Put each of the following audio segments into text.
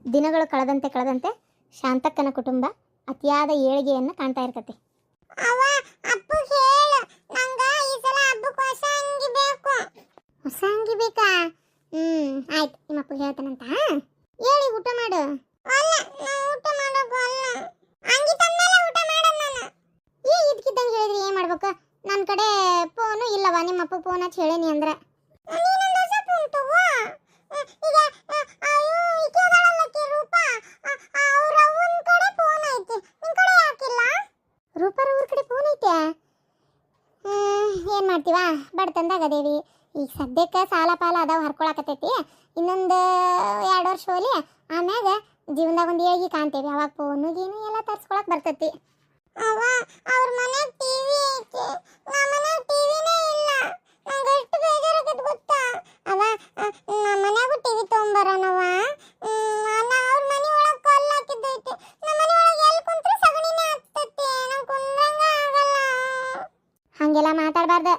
ದಿನಗಳು ಕಳೆದಂತೆ ಶಾಂತಕ್ಕನ ಕುಟುಂಬ ಅತಿಯಾದ ಏಳಿಗೆಯನ್ನು ಕಾಣ್ತಾ ಇರ್ತೈತಿ. ಅವ ಅಪ್ಪು ಹೇಳು ನಂಗ ಈ ಸಲ ಹಬ್ಬಕ್ಕೆ ಹೊಸ ಅಂಗಿ ಬೇಕು. ಹೊಸ ಅಂಗಿ ಬೇಕಾ? ಆಯ್ತು, ನಿಮ್ಮ ಅಪ್ಪ ಹೇಳ್ತಾನಂತ. ಹೇಳಿ ಊಟ ಮಾಡು. ಅಲ್ಲ ನಾ ಊಟ ಮಾಡೋದು ಅಲ್ಲ, ಅಂಗಿ ತಂದ್ಮೇಲೆ ಊಟ ಮಾಡೋದು ನಾನು. ಇದಕ್ಕಿದ್ದಂಗೆ ಹೇಳಿದ್ರಿ ಏನು ಮಾಡ್ಬೇಕು? ನನ್ನ ಕಡೆ ಫೋನು ಇಲ್ಲವಾ? ನಿಮ್ಮ ಅಪ್ಪ ಫೋನ್ ಹಚ್ಚಿ ಹೇಳೇನಿ ಅಂದ್ರೆ ನೀನೊಂದು ಹೊಸ ಫೋನ್ ತಗೋ. ಈಗ ಈಕೆ ಅದಾಳಲ್ಲಕ್ಕೆ ರೂಪ, ಅವ್ರ ಅವ್ವನ ಕಡೆ ಫೋನ್ ಐತಿ, ನಿನ್ ಕಡೆ ಯಾಕಿಲ್ಲ? ರೂಪಾರ ಕಡೆ ಫೋನ್ ಐತೆ. ಏನು ಮಾಡ್ತೀವಾ, ಬಡ್ತಂದಾಗ ಅದೇವಿ. ಈಗ ಸದ್ಯಕ್ಕೆ ಸಾಲ ಪಾಲ ಅದಾವ ಹರ್ಕೊಳಕತ್ತೈತಿ. ಇನ್ನೊಂದು 2 ವರ್ಷ ಹೋಲಿ, ಆಮ್ಯಾಗ ಜೀವನದಾಗ ಒಂದು ಏಳಿಗೆ ಕಾಣ್ತೇವೆ. ಅವಾಗ ಫೋನು ಗೀನು ಎಲ್ಲ ತರ್ಸ್ಕೊಳಕ್ ಬರ್ತೈತಿ. ಅವ್ವ ಅವ್ರ ಮನ್ಯಾಗ ಟಿವಿ ಐತಿ, ನಮ್ಮ ಮನ್ಯಾಗ ಟಿವಿನೇ ಇಲ್ಲ. ನಂಗೆ ಎಷ್ಟು ಬೇಜಾರಾಗತ್ತೆ ಗೊತ್ತಾ? ಅವ ನಮ್ಮ ಮನ್ಯಾಗೂ ಟಿವಿ ತೊಗೊಂಬರೋಣವ. ಅವ್ರ ಮನೆ ಒಳಗೆ ಕಲ್ಲು ಹಾಕಿದ್ದೈತಿ, ನಮ್ಮ ಮನೆ ಒಳಗೆ ಎಲ್ಲಿ ಕುಂತ್ರೆ ಸಗಣಿನೇ ಹತ್ತೈತಿ, ನಂಗೆ ಕುಂದ್ರಂಗ ಆಗಲ್ಲ. ಹಾಗೆಲ್ಲ ಮಾತಾಡಬಾರ್ದು.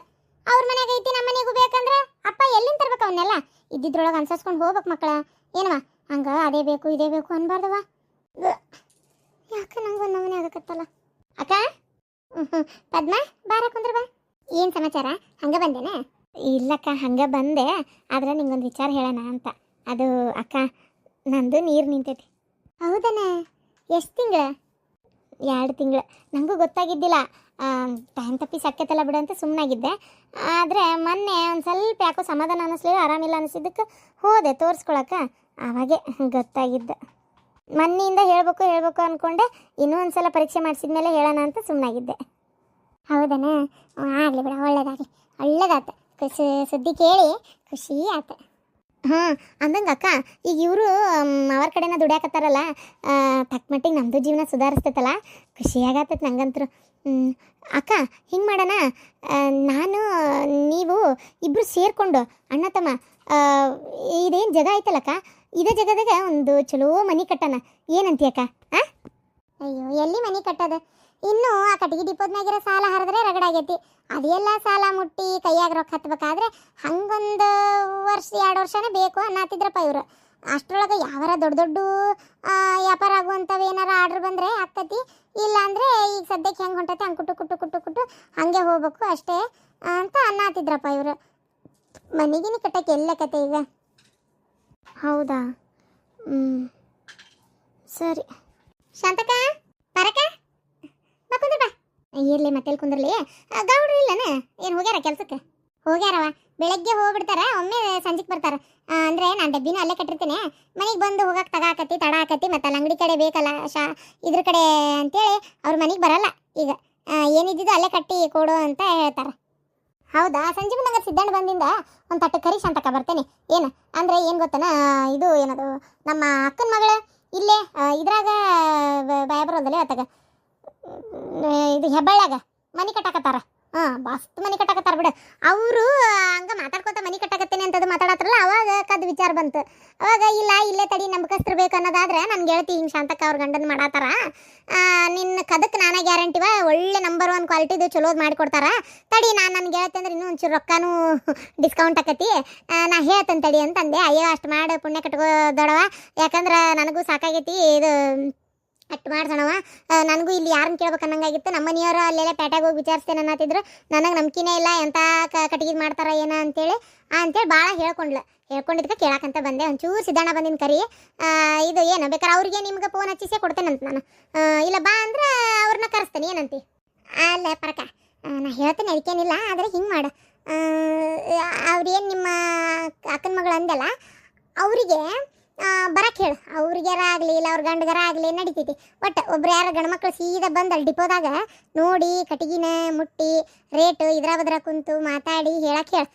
ಅವ್ರ ಮನೆಗೆ ಐತಿ, ನಮ್ಮ ಮನೆಗೂ ಬೇಕಂದ್ರೆ ಅಪ್ಪ ಎಲ್ಲಿಂದ ತರ್ಬೇಕು? ಅವನ್ನೆಲ್ಲ ಇದ್ದಿದ್ರೊಳಗೆ ಅನ್ಸರ್ಸ್ಕೊಂಡು ಹೋಗ್ಬೇಕು ಮಕ್ಕಳ. ಏನವ ಹಂಗ ಅದೇ ಬೇಕು ಇದೇ ಬೇಕು ಅನ್ಬಾರ್ದವ. ಯಾಕೆ ನಂಗೆ ಒಂದು ಮನೆ ಆಗಕತ್ತಲ್ಲ. ಅಕ್ಕ, ಪದ್ಮ ಬಾರ ಕುಂದ್ರ ಬಾ. ಏನು ಸಮಾಚಾರ? ಹಂಗ ಬಂದೇನೆ? ಇಲ್ಲಕ್ಕ, ಹಂಗ ಬಂದೆ. ಆದ್ರೆ ನಿಂಗೊಂದು ವಿಚಾರ ಹೇಳೋಣ ಅಂತ. ಅದು ಅಕ್ಕ, ನಂದು ನೀರು ನಿಂತೈತಿ. ಹೌದನ? ಎಷ್ಟು ತಿಂಗಳು? 2 ತಿಂಗಳು. ನನಗೂ ಗೊತ್ತಾಗಿದ್ದಿಲ್ಲ. ಟೈಮ್ ತಪ್ಪಿ ಸಕ್ಕತ್ತಲ್ಲ ಬಿಡು ಅಂತ ಸುಮ್ಮನಾಗಿದ್ದೆ. ಆದರೆ ಮೊನ್ನೆ ಒಂದು ಸ್ವಲ್ಪ ಯಾಕೋ ಸಮಾಧಾನ ಅನ್ನಿಸ್ಲಿಲ್ಲ, ಆರಾಮಿಲ್ಲ ಅನಿಸಿದ್ದಕ್ಕೆ ಹೋದೆ ತೋರಿಸ್ಕೊಳಕ್ಕೆ. ಆವಾಗೆ ಗೊತ್ತಾಗಿದ್ದ. ಮೊನ್ನೆಯಿಂದ ಹೇಳಬೇಕು ಅಂದ್ಕೊಂಡೆ. ಇನ್ನೂ ಒಂದು ಸಲ ಪರೀಕ್ಷೆ ಮಾಡಿಸಿದ್ಮೇಲೆ ಹೇಳೋಣ ಅಂತ ಸುಮ್ಮನಾಗಿದ್ದೆ. ಹೌದನ? ಆಗಲಿ ಬಿಡ, ಒಳ್ಳೇದಾಯ್ತು. ಸುದ್ದಿ ಕೇಳಿ ಖುಷಿ ಆಯ್ತು. ಹಾಂ, ಅಂದಂಗೆ ಅಕ್ಕ, ಈಗ ಇವರು ಅವ್ರ ಕಡೆನ ದುಡಿಯಾಕತ್ತಾರಲ್ಲ, ತಕ್ಕ ಮಟ್ಟಿಗೆ ನಮ್ಮದು ಜೀವನ ಸುಧಾರಿಸ್ತೈತಲ್ಲ, ಖುಷಿಯಾಗತ್ತೈತೆ ನಂಗಂತರು. ಅಕ್ಕ, ಹಿಂಗೆ ಮಾಡೋಣ, ನಾನು ನೀವು ಇಬ್ಬರು ಸೇರಿಕೊಂಡು ಅಣ್ಣ ತಮ್ಮ ಇದೇನು ಜಾಗ ಐತಲ್ಲಕ್ಕ, ಇದೇ ಜಾಗದಾಗ ಒಂದು ಚಲೋ ಮನೆ ಕಟ್ಟೋಣ. ಏನಂತೀಯಕ್ಕ? ಅಯ್ಯೋ, ಎಲ್ಲಿ ಮನೆ ಕಟ್ಟೋದು? ಇನ್ನೂ ಆ ಕಟ್ಟಿಗೆ ಡಿಪೋದ್ನಾಗಿರೋ ಸಾಲ ಹರಿದ್ರೆ ರಗಡಾಗೈತಿ. ಅದೆಲ್ಲ ಸಾಲ ಮುಟ್ಟಿ ಕೈಯಾಗ ರೊಕ್ಕ ಹತ್ಬೇಕಾದ್ರೆ ಹಂಗೊಂದು 1-2 ವರ್ಷನೇ ಬೇಕು ಅನ್ನತ್ತಿದ್ರಪ್ಪ ಇವರು. ಅಷ್ಟರೊಳಗೆ ಯಾವಾರ ದೊಡ್ಡ ವ್ಯಾಪಾರ ಆಗುವಂಥವು ಏನಾರ ಆರ್ಡ್ರ್ ಬಂದರೆ ಆಕ್ಕತಿ. ಇಲ್ಲ ಅಂದರೆ ಈಗ ಸದ್ಯಕ್ಕೆ ಹೆಂಗೆ ಹೊಂಟೈತೆ ಹಂಗೆ ಕುಟ್ಟು ಹಾಗೆ ಹೋಗ್ಬೇಕು ಅಷ್ಟೇ ಅಂತ ಅನ್ನತ್ತಿದ್ರಪ್ಪ ಇವರು. ಮನೆಗಿನ ಕಟ್ಟಕ್ಕೆ ಎಲ್ಲಕತ್ತೆ ಈಗ? ಹೌದಾ? ಸರಿ. ಶಾಂತಕ, ಬರಕ ಬಾ, ಕುಂದ್ರ ಬಾ. ಇರ್ಲಿ, ಮತ್ತೆ ಕುಂದ್ರಲಿ. ಗೌಡ್ರು ಇಲ್ಲನ? ಏನು ಹೋಗ್ಯಾರ ಕೆಲ್ಸಕ್ಕೆ? ಹೋಗ್ಯಾರವ. ಬೆಳಗ್ಗೆ ಹೋಗ್ಬಿಡ್ತಾರ, ಒಮ್ಮೆ ಸಂಜೆಗೆ ಬರ್ತಾರ. ಅಂದರೆ ನಾನು ಡಬ್ಬಿನೂ ಅಲ್ಲೇ ಕಟ್ಟಿರ್ತೀನಿ. ಮನೆಗೆ ಬಂದು ಹೋಗಕ್ಕೆ ತಡ ಆಕತಿ. ಮತ್ತು ಅಲ್ಲಿ ಅಂಗಡಿ ಕಡೆ ಬೇಕಲ್ಲ, ಇದ್ರ ಕಡೆ ಅಂತೇಳಿ ಅವ್ರ ಮನೆಗೆ ಬರಲ್ಲ. ಈಗ ಏನಿದ್ದಿದ್ದು ಅಲ್ಲೇ ಕಟ್ಟಿ ಕೊಡು ಅಂತ ಹೇಳ್ತಾರೆ. ಹೌದಾ? ಸಂಜೆ ಬಂದಾಗ ಸಿದ್ದಣ್ಣ ಬಂದಿಂದ ಒಂದು ತಟ್ಟೆ ಕರಿ ಶಾಂತಕ ಬರ್ತೇನೆ. ಏನು ಅಂದರೆ ಏನು ಗೊತ್ತನ, ಇದು ಏನದು ನಮ್ಮ ಅಕ್ಕನ ಮಗಳು ಇಲ್ಲೇ ಇದ್ರಾಗ ಭಯ ಬರೋದಲ್ಲೇ ಆತಾಗ ಇದು ಹೆಬ್ಬಳ್ಳಾಗ ಮನೆ ಕಟ್ಟಾಕತ್ತಾರ. ಮಸ್ತ್ ಮನೆ ಕಟ್ಟಾಕತ್ತಾರ ಬಿಡು. ಅವರು ಹಂಗೆ ಮಾತಾಡ್ಕೊತ ಮನೆ ಕಟ್ಟಾಕತ್ತೇನೆ ಅಂತದ್ದು ಮಾತಾಡತ್ತಾರಲ್ಲ, ಅವಾಗ ಕದ್ದು ವಿಚಾರ ಬಂತು. ಅವಾಗ ಇಲ್ಲ ಇಲ್ಲೇ ತಡಿ ನಂಬಿಕಸ್ತ್ರ ಬೇಕು ಅನ್ನೋದಾದ್ರೆ ನನ್ಗೆ ಹೇಳ್ತಿ, ಹಿಂಗೆ ಶಾಂತಕ್ಕ ಅವ್ರ ಗಂಡನ ಮಾಡಾತಾರ, ನಿನ್ನ ಕದಕ್ಕೆ ನಾನೇ ಗ್ಯಾರಂಟಿವ, ಒಳ್ಳೆ ನಂಬರ್ 1 ಕ್ವಾಲಿಟಿದು ಚಲೋದು ಮಾಡಿಕೊಡ್ತಾರ. ತಡಿ, ನಾನು ನನಗೆ ಹೇಳ್ತೆ ಅಂದ್ರೆ ಇನ್ನೂ ಒಂಚೂರು ರೊಕ್ಕನೂ ಡಿಸ್ಕೌಂಟ್ ಆಕತಿ, ನಾ ಹೇಳ್ತೇನೆ ತಡಿ ಅಂತಂದೆ. ಅಯ್ಯೋ, ಅಷ್ಟು ಮಾಡಿ ಪುಣ್ಯ ಕಟ್ಕೋದೊಡವ, ಯಾಕಂದ್ರೆ ನನಗೂ ಸಾಕಾಗೈತಿ ಇದು ಅಟ್ಟು ಮಾಡ್ಸೋಣವ. ನನಗೂ ಇಲ್ಲಿ ಯಾರನ್ನ ಕೇಳ್ಬೇಕು ಅನ್ನಂಗಾಗಿತ್ತು. ನಮ್ಮ ಮನೆಯವರು ಅಲ್ಲೆಲ್ಲ ಪೇಟೆಗೆ ಹೋಗಿ ವಿಚಾರಿಸ್ತೇನೆ ಅನ್ನತ್ತಿದ್ರು. ನನಗೆ ನಂಬಿಕೆನೇ ಇಲ್ಲ, ಎಂಥ ಕಟ್ಟಿಗೆ ಮಾಡ್ತಾರ ಏನ ಅಂತೇಳಿ ಭಾಳ ಹೇಳ್ಕೊಂಡಿದ್ಕೆ ಕೇಳಕ್ಕಂತ ಬಂದೆ. ಒಂಚೂರು ಸಿದ್ದಣ್ಣ ಬಂದಿನ ಕರಿ. ಇದು ಏನು ಬೇಕಾರೆ ಅವ್ರಿಗೆ ನಿಮ್ಗೆ ಫೋನ್ ಹಚ್ಚಿಸೇ ಕೊಡ್ತೇನಂತ ನಾನು. ಇಲ್ಲ ಬಾ ಅಂದ್ರೆ ಅವ್ರನ್ನ ಕರೆಸ್ತೇನೆ, ಏನಂತಿ? ಅಲ್ಲ ಪರಕ, ನಾ ಹೇಳ್ತೇನೆ, ಅದಕ್ಕೇನಿಲ್ಲ. ಆದರೆ ಹಿಂಗೆ ಮಾಡು, ಅವ್ರೇನು ನಿಮ್ಮ ಅಕ್ಕನ ಮಗಳು ಅಂದಲ್ಲ, ಅವರಿಗೆ ಬರಕ್ಕೆ ಹೇಳು. ಅವ್ರಿಗಾರ ಆಗಲಿ ಇಲ್ಲ ಅವ್ರ ಗಂಡಗಾರ ಆಗಲಿ ನಡಿತೈತಿ. ಒಟ್ಟು ಒಬ್ರು ಯಾರು ಗಂಡ್ಮಕ್ಳು ಸೀದಾ ಬಂದು ಅಲ್ಲಿ ಡಿಪೋದಾಗ ನೋಡಿ ಕಟ್ಟಿಗಿನ ಮುಟ್ಟಿ ರೇಟು ಇದ್ರ ಬದ್ರ ಕುಂತು ಮಾತಾಡಿ ಹೇಳಕ್ಕೆ ಹೇಳು.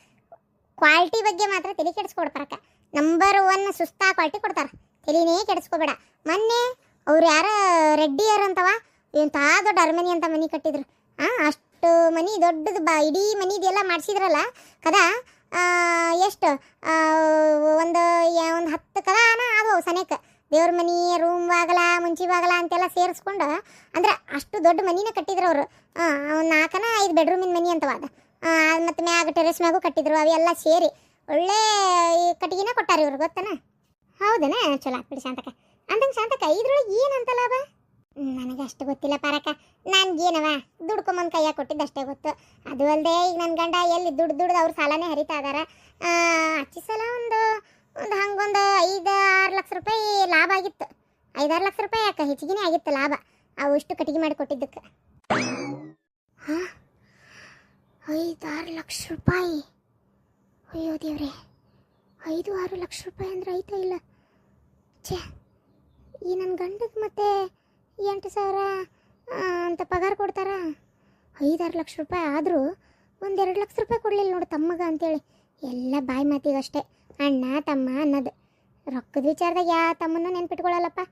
ಕ್ವಾಲಿಟಿ ಬಗ್ಗೆ ಮಾತ್ರ ತಲೆ ಕೆಡಿಸ್ಕೊಡ್ತಾರಕ್ಕ. ನಂಬರ್ 1 ಸುಸ್ತಾ ಕ್ವಾಲಿಟಿ ಕೊಡ್ತಾರೆ, ತಲೆನೇ ಕೆಡಿಸ್ಕೋಬೇಡ. ಮೊನ್ನೆ ಅವ್ರು ಯಾರ ರೆಡ್ಡಿಯರು ಅಂತವ, ಎಂಥ ದೊಡ್ಡ ಅರಮನೆ ಅಂತ ಮನೆ ಕಟ್ಟಿದ್ರು. ಅಷ್ಟು ಮನೆ ದೊಡ್ಡದು ಇಡೀ ಮನಿದೆಲ್ಲ ಮಾಡಿಸಿದ್ರಲ್ಲ ಕದ. ಎಷ್ಟು ಒಂದು 10 ಕದಾನ ಅದು ಸನೇಕ ದೇವ್ರ ಮನೆ, ರೂಮ್ ಬಾಗಲ, ಮುಂಚಿ ಬಾಗಲ ಅಂತೆಲ್ಲ ಸೇರಿಸ್ಕೊಂಡು, ಅಂದ್ರೆ ಅಷ್ಟು ದೊಡ್ಡ ಮನಿನ ಕಟ್ಟಿದ್ರು ಅವರು. ಒಂದು 4-5 ಬೆಡ್ರೂಮಿನ ಮನೆ ಅಂತವ ಅದು. ಮತ್ತು ಮ್ಯಾಗ ಟೆರೆಸ್ ಮ್ಯಾಗೂ ಕಟ್ಟಿದ್ರು. ಅವೆಲ್ಲ ಸೇರಿ ಒಳ್ಳೆ ಕಟ್ಟಿಗೆನ ಕೊಟ್ಟಾರ ಇವ್ರು, ಗೊತ್ತನ? ಹೌದನ? ಚಲೋ ಆಗ್ಬಿಡಿ ಶಾಂತಕ. ಅಂದಂಗೆ ಶಾಂತಕ್ಕ ಇದ್ರೊಳಗೆ ಏನಂತ ಲಾಭ? ನನಗೆ ಅಷ್ಟು ಗೊತ್ತಿಲ್ಲ ಪಾರಕ್ಕ. ನನ್ಗೇನವ ದುಡ್ಕೊಂಬಂದು ಕೈಯಾಗ ಕೊಟ್ಟಿದ್ದು ಅಷ್ಟೇ ಗೊತ್ತು. ಅದು ಅಲ್ಲದೆ ಈಗ ನನ್ನ ಗಂಡ ಎಲ್ಲಿ ದುಡ್ದು ಅವ್ರ ಸಾಲನೇ ಹರಿತಾ ಇದಾರ. ಹಚ್ಚಿ ಸಲ ಒಂದು ಒಂದು ಹಂಗೊಂದು 5-6 ಲಕ್ಷ ರೂಪಾಯಿ ಲಾಭ ಆಗಿತ್ತು. 5-6 ಲಕ್ಷ ರೂಪಾಯಿ ಯಾಕೆ ಹೆಚ್ಚಿಗೆನೇ ಆಗಿತ್ತು ಲಾಭ ಅವು ಇಷ್ಟು ಕಟ್ಟಿಗೆ ಮಾಡಿ ಕೊಟ್ಟಿದ್ದಕ್ಕೆ. ಹಾಂ, 5-6 ಲಕ್ಷ ರೂಪಾಯಿ. ಅಯ್ಯೋ ದೇವ್ರೆ, 5-6 ಲಕ್ಷ ರೂಪಾಯಿ ಅಂದ್ರೆ ಐತಾ ಇಲ್ಲ? ಛೇ, ಈ ನನ್ನ ಗಂಡಗೆ ಮತ್ತೆ 8,000 ಅಂತ ಪಗಾರ ಕೊಡ್ತಾರ. 5-6 ಲಕ್ಷ ರೂಪಾಯಿ ಆದರೂ 1-2 ಲಕ್ಷ ರೂಪಾಯಿ ಕೊಡಲಿಲ್ಲ ನೋಡು ತಮ್ಮಗ ಅಂತೇಳಿ. ಎಲ್ಲ ಬಾಯಿ ಮಾತಿಗಷ್ಟೇ, ಅಣ್ಣ ತಮ್ಮ ಅನ್ನೋದು. ರೊಕ್ಕದ ವಿಚಾರದಾಗ ಯಾವ ತಮ್ಮನ್ನು ನೆನ್ಪಿಟ್ಕೊಳ್ಳಲ್ಲಪ್ಪ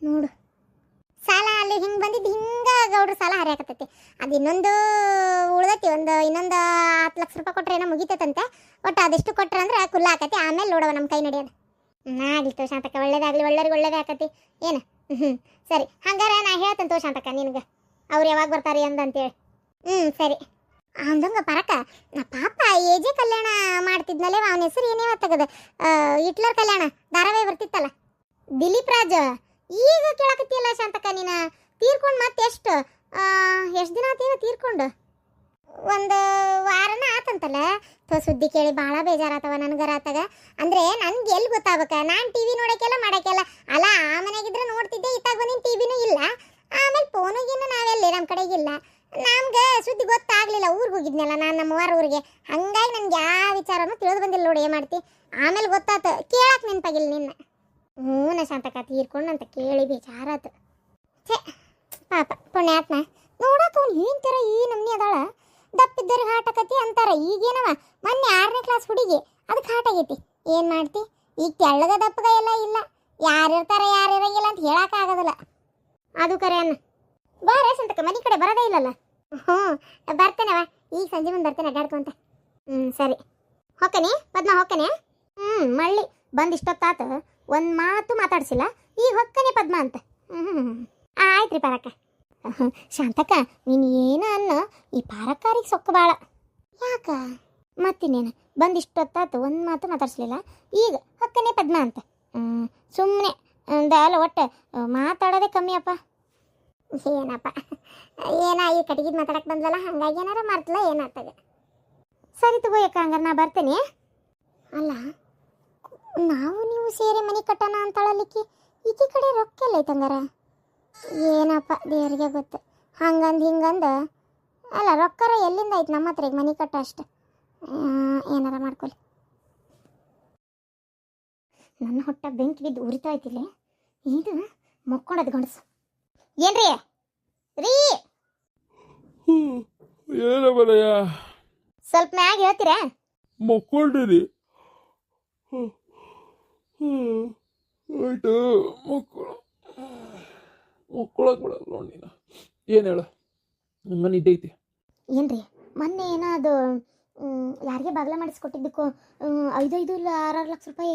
ನೋಡು. ಸಾಲ ಅಲ್ಲಿ ಹಿಂಗೆ ಬಂದಿದ್ದು ಹಿಂಗೆ ಗೌಡ್ರ ಸಾಲ ಹರಿಯಾಕತ್ತೈತಿ. ಅದು ಇನ್ನೊಂದು ಉಳ್ದೈತಿ, ಇನ್ನೊಂದು 10 ಲಕ್ಷ ರೂಪಾಯಿ ಕೊಟ್ರೆ ಏನೋ ಮುಗಿತೈತಂತೆ. ಒಟ್ಟು ಅದೆಷ್ಟು ಕೊಟ್ರೆ ಅಂದ್ರೆ ಕುಲ್ಲ ಆಕತಿ. ಆಮೇಲೆ ನೋಡವ ನಮ್ಮ ಕೈ ನಡೆಯೋದು. ಆಗ್ಲಿ ಶಾಂತಕ್ಕ, ಒಳ್ಳೇದಾಗಲಿ, ಒಳ್ಳೇರಿಗೆ ಒಳ್ಳೇದೇ ಆಕತಿ ಏನು. ಸರಿ, ಹಂಗಾರೆ ನಾ ಹೇಳ್ತೇನೆ ಶಾಂತಕ್ಕ ನಿನಗೆ ಅವ್ರು ಯಾವಾಗ ಬರ್ತಾರೆ ಅಂತೇಳಿ. ಸರಿ. ಅಂದಂಗ ಪರಕ ನಾ ಪಾಪ ಏಜೆ ಕಲ್ಯಾಣ ಮಾಡ್ತಿದ್ನಲ್ಲೇ, ಅವನ ಹೆಸರು ಏನೇವ ತೆಗದ ಹಿಟ್ಲರ್ ಕಲ್ಯಾಣ ಧಾರಾವಾಹಿ ಬರ್ತಿತ್ತಲ್ಲ, ದಿಲೀಪ್ ರಾಜ್. ಈಗ ಕೇಳಕತ್ತಿಯಲ್ಲ ಶಾಂತಕ್ಕ ನೀನು, ತೀರ್ಕೊಂಡು ಮತ್ತೆ ಎಷ್ಟು ದಿನ ಆತೀಗ ತೀರ್ಕೊಂಡು? ಒಂದು ವಾರನ ಆತಂತಲ್ಲ. ಸುದ್ದಿ ಕೇಳಿ ಭಾಳ ಬೇಜಾರಾತವ ನನಗರ ಆತಾಗ. ಅಂದರೆ ನನ್ಗೆ ಎಲ್ಲಿ ಗೊತ್ತಾಗಬೇಕ, ನಾನು ಟಿ ವಿ ನೋಡೋಕ್ಕೆಲ್ಲ ಮಾಡೋಕ್ಕೆಲ್ಲ ಅಲ್ಲ. ಆ ಮನೆಯಾಗಿದ್ರೆ ನೋಡ್ತಿದ್ದೆ, ಇತ್ತಾಗ ಬಂದಿನ ಟಿ ವಿನೂ ಇಲ್ಲ. ಆಮೇಲೆ ಫೋನಿಗಿನ್ನು ನಾವೆಲ್ಲಿ ನಮ್ಮ ಕಡೆಗಿಲ್ಲ. ನಮ್ಗೆ ಸುದ್ದಿ ಗೊತ್ತಾಗಲಿಲ್ಲ, ಊರಿಗೆ ಹೋಗಿದ್ನಲ್ಲ ನಾನು, ನಮ್ಮವಾರ ಊರಿಗೆ. ಹಂಗಾಗಿ ನನಗೆ ಯಾವ ವಿಚಾರನೂ ತಿಳಿದು ಬಂದಿಲ್ಲ ನೋಡಿ, ಏನು ಮಾಡ್ತಿ. ಆಮೇಲೆ ಗೊತ್ತಾತು, ಕೇಳಕ್ಕೆ ನೆನಪಾಗಿಲ್ಲ ನಿನ್ನ. ನಾ ಶಾಂತಕ್ಕ ತೀರ್ಕೊಂಡು ಅಂತ ಕೇಳಿ ಬೇಜಾರಾತು. ಛೇ ಪಾಪ ಪುಣ್ಯಾತ್ಮ. ನೋಡಕ್ಕೆ ಅವ್ನು ಏನು ಥರ ಈ ನಮ್ನಿ ಅದಾಳ, ದಪ್ಪಿದ್ದವ್ರಿಗೆ ಹಾಟಕತಿ ಅಂತಾರೆ. ಈಗೇನವ ಮೊನ್ನೆ 6ನೇ ಕ್ಲಾಸ್ ಹುಡುಗಿ, ಅದಕ್ಕೆ ಹಾಟಾಗೈತಿ. ಏನು ಮಾಡ್ತಿ, ಈಗ ತೆಳ್ಳಗ ದಪ್ಪಗ ಎಲ್ಲ ಇಲ್ಲ. ಯಾರಿರ್ತಾರೆ ಯಾರು ಇರಂಗಿಲ್ಲ ಅಂತ ಹೇಳೋಕ್ಕಾಗೋದಿಲ್ಲ. ಅದು ಕರೆ ಅನ್ನ. ಬಾರ ಶಾಂತಕ್ಕ, ಮನೆ ಕಡೆ ಬರೋದೇ ಇಲ್ಲಲ್ಲ. ಬರ್ತೇನವ, ಈಗ ಸಂಜೆ ಮುಂದೆ ಬರ್ತೇನೆ ಅಡ್ಡಾಡ್ಕೊಂತ. ಸರಿ, ಹೊಕ್ಕನೆ ಪದ್ಮ, ಹೊಕ್ಕನೆ. ಮಳ್ಳಿ ಬಂದು ಇಷ್ಟೊತ್ತಾತು, ಒಂದು ಮಾತು ಮಾತಾಡ್ಸಿಲ್ಲ. ಈಗ ಹೊಕ್ಕನೆ ಪದ್ಮ ಅಂತ. ಆಯ್ತು ರೀ ಪಾರಕ್ಕ. ಶಾಂತಕ್ಕ, ನೀನು ಏನ ಅನ್ನ, ಈ ಪಾರಕ್ಕಾರಿಗೆ ಸೊಕ್ಕ ಭಾಳ. ಯಾಕ ಮತ್ತಿನ್ನೇನು, ಬಂದು ಇಷ್ಟೊತ್ತಾತು ಒಂದು ಮಾತು ಮಾತಾಡ್ಸ್ಲಿಲ್ಲ, ಈಗ ಹೊಕ್ಕನೆ ಪದ್ಮ ಅಂತ. ಸುಮ್ಮನೆ ಅಲ್ಲ, ಒಟ್ಟು ಮಾತಾಡೋದೇ ಕಮ್ಮಿ ಅಪ್ಪ. ಏನಪ್ಪ ಏನ ಈ ಕಟ್ಟಿಗೆ ಮಾತಾಡಕ್ಕೆ ಬಂದ್ಲಲ್ಲ, ಹಂಗಾಗಿ ಏನಾರ ಮರ್ತಲ್ಲ ಏನಾಗ್ತದ. ಸರಿ ತಗೋ ಯಾಕ, ಹಂಗಾರೆ ನಾ ಬರ್ತೇನೆ. ಅಲ್ಲ, ನಾವು ನೀವು ಸೇರಿ ಮನೆ ಕಟ್ಟೋಣ ಅಂತಾಳಲಿಕ್ಕೆ ಈಕೆ ಕಡೆ ರೊಕ್ಕ ಎಲ್ಲ ಐತಂಗಾರ. ಏನಪ್ಪ ದೇವ್ರಿಗೆ ಗೊತ್ತು. ಹಂಗಂದು ಹಿಂಗಂದು ಅಲ್ಲ, ರೊಕ್ಕರ ಎಲ್ಲಿಂದ ಐತೆ ನಮ್ಮ ಹತ್ರ ಈಗ ಮನೆ ಕಟ್ಟ ಅಷ್ಟು. ಏನಾರ ಮಾಡ್ಕೊಲಿ. ನನ್ನ ಹೊಟ್ಟ ಬೆಂಕಿ ಬಿದ್ದು ಉರಿತಾ ಐತಿಲ್ಲ. ಇದು ಮಕ್ಕೊಂಡದು ಗಂಡಸು. ಏನ್ರಿ ರೀ, ಏನ ಬರಯ್ಯ, ಸ್ವಲ್ಪ ಮ್ಯಾಗ ಹೇಳ್ತೀರಾ? ಮಕ್ಕೊಳ್ರಿ. ಆಯ್ತು, ಮಕ್ಕಳಕ್ ಬಿಡಲ್ಲ ನೋಡಿ ನೀನು. ಏನು ಹೇಳ, ನಿಮ್ಮ ನಿದ್ದೆ ಐತಿ. ಏನ್ರಿ ಮೊನ್ನೆ ಏನೋ ಅದು ಯಾರಿಗೆ ಬಾಗ್ಲ ಮಾಡಿಸ್ಕೊಟ್ಟಿದ್ದಕ್ಕೂ 5-6 ಲಕ್ಷ ರೂಪಾಯಿ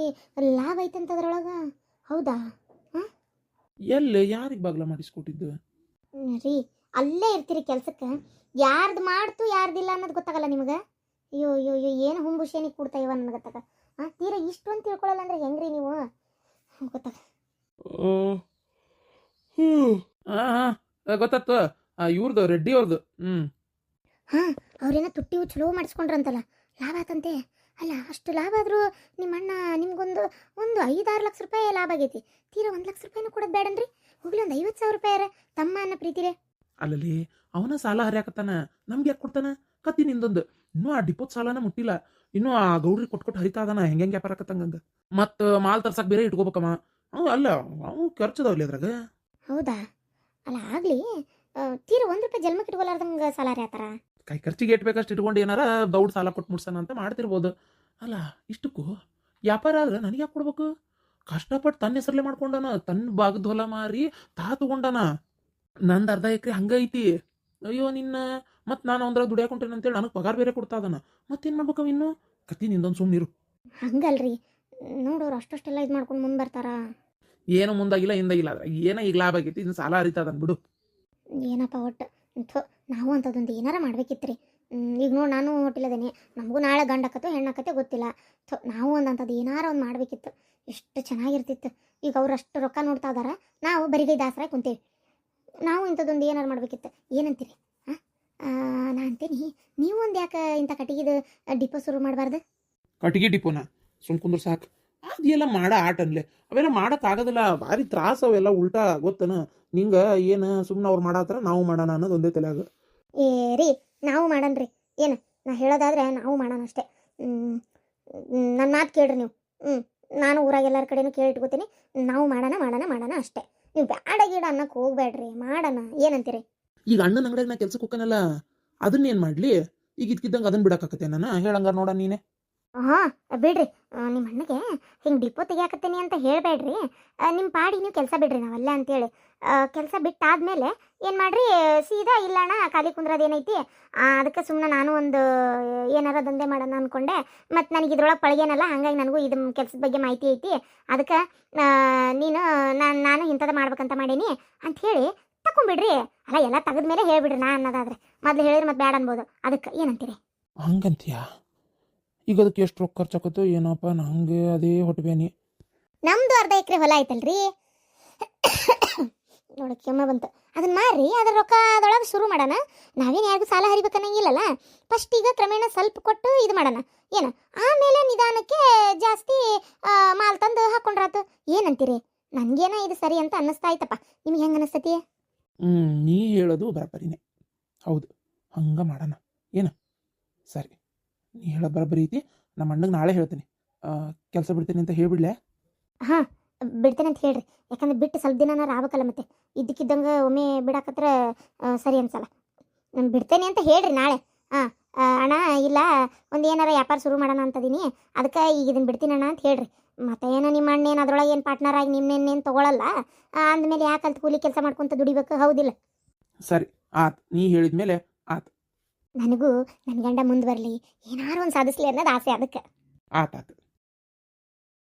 ಲಾಭ ಐತಂತ ಅದ್ರೊಳಗೆ, ಹೌದಾ? ಎಲ್ಲಿ ಯಾರಿಗೆ ಬಾಗ್ಲ ಮಾಡಿಸ್ಕೊಟ್ಟಿದ್ದು? ರೀ, ಅಲ್ಲೇ ಇರ್ತೀರಿ ಕೆಲ್ಸಕ್ಕೆ, ಯಾರ್ದು ಮಾಡ್ತು ಯಾರ್ದಿಲ್ಲ ಅನ್ನೋದು ಗೊತ್ತಾಗಲ್ಲ ನಿಮಗೆ. ಅಯ್ಯೋ ಅಯ್ಯೋ ಅಯ್ಯೋ, ಏನು ಹುಂಬುಷೇನಿಗೆ ಕೊಡ್ತಾ ಇವ ನನಗೆ ಗೊತ್ತಾಗ. ತೀರಾ ಇಷ್ಟು ಅಂತ ತಿಳ್ಕೊಳ್ಳಲ್ಲ ಅಂದ್ರೆ ಹೆಂಗ್ರಿ ನೀವು? ಗೊತ್ತಾಗ. ಗೊತ್ತಾಯ್ತು, ಇವ್ರದ್ದು ರೆಡ್ಡಿ ಅವ್ರದ್ದು. ಅವ್ರೇನೋ ತುಟ್ಟಿ ಚಲೋ ಮಾಡಿಸ್ಕೊಂಡ್ರಂತಲ್ಲ, ಲಾಭ ಆತಂತೆ. ಅಲ್ಲ, ಅಷ್ಟು ಲಾಭ ಆದರೂ ನಿಮ್ಮ ಅಣ್ಣ ನಿಮ್ಗೊಂದು 5-6 ಲಕ್ಷ ರೂಪಾಯಿ ಲಾಭ ಆಗೈತಿ. ತೀರಾ 1 ಲಕ್ಷ ರೂಪಾಯಿನೂ ಕೊಡೋದು ಬೇಡನ್ರಿ? ಹೋಗ್ಲಿ, ಒಂದು 50,000 ರೂಪಾಯಿ ತಮ್ಮ ಅನ್ನೋ ಪ್ರೀತಿರೇ. ಅಲ್ಲಲ್ಲಿ ಅವನ ಸಾಲ ಹರಿಯಾಕತ್ತಾನ, ನಮ್ಗೆ ಯಾಕೆ ಕೊಡ್ತಾನ? ಕತ್ತಿ ನಿಂದೊಂದು ಇನ್ನೂ ಆ ಡಿಪೋತ್ ಸಾಲನ ಮುಟ್ಟಿಲ್ಲ, ಇನ್ನೂ ಆ ಗೌಡ್ರಿಗೆ ಕೊಟ್ಕೊಟ್ಟು ಹರಿತಾ ಅದಾನ. ಹೆಂಗೆ ವ್ಯಾಪಾರ ಆಕತ್ತಂಗ. ಮತ್ತು ಮಾಲ್ ತರ್ಸಕ್ಕೆ ಬೇರೆ ಇಟ್ಕೋಬೇಕಮ್ಮ. ಅವು ಅಲ್ಲ, ಅವು ಖರ್ಚದವಲ್ಲಿ ಅದ್ರಾಗ. ಹೌದಾ? ಅಲ್ಲ, ಆಗ್ಲಿ, ತೀರಾ 1 ರೂಪಾಯಿ ಜನ್ಮಕ್ಕೆ ಇಟ್ಕೊಲಾರ್ದಂಗೆ ಸಾಲ ಹರಿಯಾತಾರ. ಕೈ ಖರ್ಚಿಗೆ ಇಟ್ಬೇಕಷ್ಟು ಇಟ್ಕೊಂಡು ಏನಾರ ದೌಡ್ ಸಾಲ ಕೊಟ್ಟು ಮುಡ್ಸೋಣ ಅಂತ ಮಾಡ್ತಿರ್ಬೋದು. ಅಲ್ಲ, ಇಷ್ಟಕ್ಕೂ ವ್ಯಾಪಾರ ಆದ್ರೆ ನನಗೆ ಯಾಕೆ ಕೊಡ್ಬೇಕು? ಕಷ್ಟಪಟ್ಟು ತನ್ನ ಹೆಸರಲ್ಲೇ ಮಾಡ್ಕೊಂಡಾನ, ತನ್ನ ಭಾಗದ ಹೊಲ ಮಾರಿ ತಗೊಂಡಾನ. ನಂದು 1/2 ಎಕರೆ ಹಂಗೈತಿ. ಅಯ್ಯೋ ನಿನ್ನ, ಮತ್ತು ನಾನು ಒಂದ್ರಾಗ ದುಡಿಯಾಕೊಂಟೇನೆ ಅಂತೇಳಿ ನನಗೆ ಪಗಾರ ಬೇರೆ ಕೊಡ್ತಾ ಇದ್ದಾನ. ಮತ್ತೇನು ಮಾಡ್ಬೇಕವ ಇನ್ನು? ಕತ್ತಿ ನಿಂದೊಂದು ಸುಮ್ಮನಿರು. ಹಂಗಲ್ರಿ, ನೋಡೋರು ಅಷ್ಟೆಲ್ಲ ಇದು ಮಾಡ್ಕೊಂಡು ಮುಂದೆ ಬರ್ತಾರ. ಏನು ಮುಂದಾಗಿಲ್ಲ ಹಿಂದಾಗಿಲ್ಲ, ಅದ್ರಾಗ ಏನೋ ಈಗ ಲಾಭ ಆಗೈತಿ, ಇನ್ನು ಸಾಲ ಹರಿತದನ್ ಬಿಡು. ಏನಪ್ಪ ಒಟ್ಟು ನಾವು ಅಂಥದ್ದೊಂದು ಏನಾರ ಮಾಡ್ಬೇಕಿತ್ತು ರೀ. ಈಗ ನೋಡಿ, ನಾನು ಹೋಟಿಲದೇನೆ, ನಮಗೂ ನಾಳೆ ಗಂಡಕತ್ತೋ ಹೆಣ್ಣಾಕತ್ತೆ ಗೊತ್ತಿಲ್ಲ. ನಾವು ಅಂಥದ್ದು ಏನಾರ ಒಂದು ಮಾಡಬೇಕಿತ್ತು, ಎಷ್ಟು ಚೆನ್ನಾಗಿರ್ತಿತ್ತು. ಈಗ ಅವ್ರು ಅಷ್ಟು ರೊಕ್ಕ ನೋಡ್ತಾ ಇದಾರ, ನಾವು ಬರಿಗೈ ದಾಸರಾಗಿ ಕುಂತೇವಿ. ನಾವು ಇಂಥದ್ದೊಂದು ಏನಾರು ಮಾಡ್ಬೇಕಿತ್ತು. ಏನಂತೀರಿ? ನಾ ಅಂತೀನಿ, ನೀವು ಒಂದು ಯಾಕೆ ಇಂಥ ಕಟ್ಟಿಗೆದು ಡಿಪೋ ಶುರು ಮಾಡಬಾರ್ದು? ಕಟ್ಟಿಗೆ ಡಿಪೋನ ಸುಮ್ ಕುಂದ್ರ ಸಾಕು. ಅದೆಲ್ಲ ಮಾಡ ಆಟ ಅನ್ಲೆ, ಅವೆಲ್ಲ ಮಾಡಕ್ಕಾಗೋದಿಲ್ಲ, ಭಾರಿ ತ್ರಾಸ ಅವೆಲ್ಲ. ಉಲ್ಟಾ ಗೊತ್ತನ ನಿಂಗೆ ಏನು ಸುಮ್ಮನೆ ಅವ್ರು ಮಾಡಾತ್ರ ನಾವು ಮಾಡೋಣ ಅನ್ನೋದು ಒಂದೇ ತಲೆಯಾಗ. ಏ ರೀ, ನಾವು ಮಾಡನ್ರಿ. ಏನು ನಾ ಹೇಳೋದಾದ್ರೆ ನಾವು ಮಾಡೋಣ ಅಷ್ಟೇ. ನನ್ನ ಮಾತು ಕೇಳ್ರಿ ನೀವು. ನಾನು ಊರಾಗ ಎಲ್ಲರ ಕಡೆನೂ ಕೇಳಿ ಇಟ್ಕೋತೀನಿ. ನಾವು ಮಾಡೋಣ ಮಾಡೋಣ ಮಾಡೋಣ ಅಷ್ಟೇ. ನೀವು ಬ್ಯಾಡ ಗೀಡ ಅನ್ನಕ್ಕೆ ಹೋಗ್ಬೇಡ್ರಿ, ಮಾಡೋಣ. ಏನಂತೀರಿ? ಈಗ ಅಣ್ಣನ ಅಂಗಡಿಯಾಗ ನಾ ಕೆಲ್ಸಕ್ಕೆ ಹೋಗ್ಕನಲ್ಲ, ಅದನ್ನ ಏನು ಮಾಡಲಿ? ಈಗ ಇದ್ಕಿದ್ದಂಗೆ ಅದನ್ನ ಬಿಡಕ್ಕಾಕತ್ತೆ ನಾನು? ಹೇಳಂಗಾರ ನೋಡ ನೀನೆ. ಹಾಂ ಬಿಡ್ರಿ, ನಿಮ್ಮ ಅಣ್ಣಗೆ ಹಿಂಗೆ ಡಿಪೋ ತೆಗಿಯಾಕತ್ತೀನಿ ಅಂತ ಹೇಳಬೇಡ್ರಿ. ನಿಮ್ಮ ಪಾಡಿ ನೀವು ಕೆಲಸ ಬಿಡ್ರಿ, ನಾವಲ್ಲ ಅಂತೇಳಿ. ಕೆಲಸ ಬಿಟ್ಟಾದ್ಮೇಲೆ ಏನು ಮಾಡ್ರಿ, ಸೀದಾ ಇಲ್ಲಣ್ಣ ಖಾಲಿ ಕುಂದ್ರದೇನೈತಿ, ಅದಕ್ಕೆ ಸುಮ್ಮನೆ ನಾನು ಒಂದು ಏನಾರ ದಂಧೆ ಮಾಡೋಣ ಅಂದ್ಕೊಂಡೆ. ಮತ್ತು ನನಗೆ ಇದ್ರೊಳಗೆ ಪಳಗೇನಲ್ಲ, ಹಾಗಾಗಿ ನನಗೂ ಇದು ಕೆಲಸದ ಬಗ್ಗೆ ಮಾಹಿತಿ ಐತಿ. ಅದಕ್ಕೆ ನೀನು ನಾನು ಇಂಥದ್ದು ಮಾಡ್ಬೇಕಂತ ಮಾಡೀನಿ ಅಂಥೇಳಿ ತಗೊಂಬಿಡ್ರಿ. ಅಲ್ಲ, ಎಲ್ಲ ತೆಗೆದ್ಮೇಲೆ ಹೇಳ್ಬಿಡ್ರಿ. ನಾ ಅನ್ನೋದಾದ್ರೆ ಮೊದಲು ಹೇಳಿದ್ರೆ ಮತ್ತೆ ಬ್ಯಾಡ ಅನ್ಬೋದು. ಅದಕ್ಕೆ ಏನಂತೀರಿ? ಹಂಗಂತೀಯ? ಈಗ ಅದಕ್ಕೆ ಎಷ್ಟು ರೊಕ್ಕ ಖರ್ಚಾಕತ್ತೋ ಏನಪ್ಪ, ನಂಗೆ ಅದೇ ಹೊಟ್ಟಬೇನಿ. ನಮ್ದು ಅರ್ಧ ಎಕರೆ ಹೊಲ ಐತಲ್ರಿ, ನೋಡಿ ಕೆಮ್ಮ ಬಂತು. ಅದನ್ನ ಮಾರಿ ಅದ್ರ ರೊಕ್ಕ ಅದರೊಳಗೆ ಶುರು ಮಾಡೋಣ. ನಾವೇನು ಯಾರಿಗೂ ಸಾಲ ಹರಿಬೇಕನ್ನಂಗಿಲ್ಲಲ್ಲ. ಫಸ್ಟ್ ಈಗ ಕ್ರಮೇಣ ಸ್ವಲ್ಪ ಕೊಟ್ಟು ಇದು ಮಾಡೋಣ, ಏನು? ಆಮೇಲೆ ನಿಧಾನಕ್ಕೆ ಜಾಸ್ತಿ ಮಾಲ್ ತಂದು ಹಾಕೊಂಡ್ರಾತು. ಏನಂತೀರಿ? ನನಗೇನ ಇದು ಸರಿ ಅಂತ ಅನ್ನಿಸ್ತಾ ಆಯ್ತಪ್ಪ. ನಿಮ್ಗೆ ಹೆಂಗೆ ಅನ್ನಿಸ್ತತಿ? ನೀ ಹೇಳೋದು ಬರಬರಿನೇ, ಹೌದು. ಹಂಗೆ ಮಾಡೋಣ ಏನು? ಸರಿ, ನೀ ಹೇಳೋದು ಬರಬರಿ ಐತಿ. ನಮ್ಮ ಅಣ್ಣಗೆ ನಾಳೆ ಹೇಳ್ತೀನಿ, ಕೆಲಸ ಬಿಡ್ತೀನಿ ಅಂತ ಹೇಳ್ಬಿಡ್ಲೆ? ಹಾಂ, ಬಿಡ್ತೇನೆ ಅಂತ ಹೇಳ್ರಿ. ಯಾಕಂದ್ರೆ ಬಿಟ್ಟು ಸ್ವಲ್ಪ ದಿನ ಆಗ್ಬೇಕಲ್ಲ, ಮತ್ತೆ ಇದ್ದಕ್ಕಿದ್ದಂಗೆ ಒಮ್ಮೆ ಬಿಡಾಕತ್ರ ಸರಿ ಅನ್ಸಲ್ಲ. ನಾನು ಬಿಡ್ತೇನೆ ಅಂತ ಹೇಳ್ರಿ ನಾಳೆ. ಹಾಂ ಅಣ್ಣ, ಇಲ್ಲ ಒಂದು ಏನಾರ ವ್ಯಾಪಾರ ಶುರು ಮಾಡೋಣ ಅಂತದೀನಿ, ಅದಕ್ಕೆ ಈಗ ಇದನ್ನು ಬಿಡ್ತೀನಿ ಅಣ್ಣ ಅಂತ ಹೇಳ್ರಿ. ಮತ್ತೆ ಏನೋ ನಿಮ್ಮ ಅಣ್ಣ ಏನು ಅದ್ರೊಳಗೆ ಏನು ಪಾರ್ಟ್ನರ್ ಆಗಿ ನಿಮ್ಮನ್ನೇನು ತೊಗೊಳಲ್ಲ ಅಂದಮೇಲೆ ಯಾಕೆ ಅಲ್ಲಿ ಕೂಲಿ ಕೆಲಸ ಮಾಡ್ಕೊತ ದುಡಿಬೇಕು, ಹೌದಿಲ್ಲ? ಸರಿ ಆತು, ನೀ ಹೇಳಿದ್ಮೇಲೆ ಆತು. ನನಗೂ ನನ್ನ ಗಂಡ ಮುಂದೆ ಬರಲಿ, ಏನಾರು ಒಂದು ಸಾಧಿಸ್ಲಿ ಅನ್ನೋದು ಆಸೆ. ಅದಕ್ಕೆ ಆತಾತು.